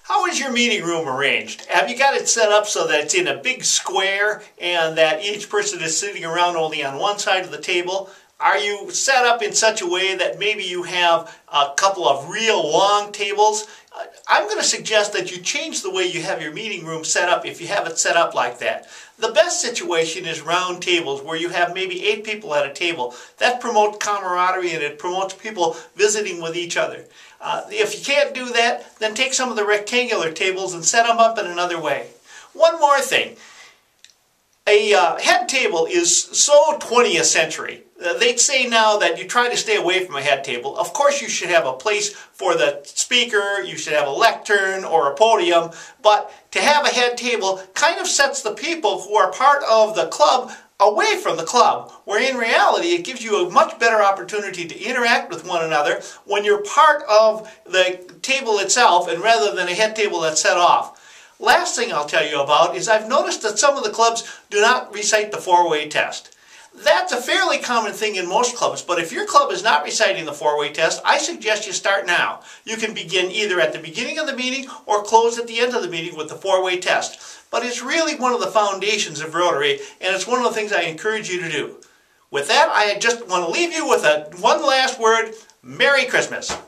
How is your meeting room arranged? Have you got it set up so that it's in a big square and that each person is sitting around only on one side of the table? Are you set up in such a way that maybe you have a couple of real long tables? I'm going to suggest that you change the way you have your meeting room set up if you have it set up like that. The best situation is round tables where you have maybe 8 people at a table. That promotes camaraderie and it promotes people visiting with each other. If you can't do that, then take some of the rectangular tables and set them up in another way. One more thing. A head table is so 20th century. They'd say now that you try to stay away from a head table. Of course you should have a place for the speaker, you should have a lectern or a podium, but to have a head table kind of sets the people who are part of the club away from the club, where in reality it gives you a much better opportunity to interact with one another when you're part of the table itself and rather than a head table that's set off. Last thing I'll tell you about is I've noticed that some of the clubs do not recite the four-way test. That's a fairly common thing in most clubs, but if your club is not reciting the four-way test, I suggest you start now. You can begin either at the beginning of the meeting or close at the end of the meeting with the four-way test. But it's really one of the foundations of Rotary, and it's one of the things I encourage you to do. With that, I just want to leave you with one last word: Merry Christmas.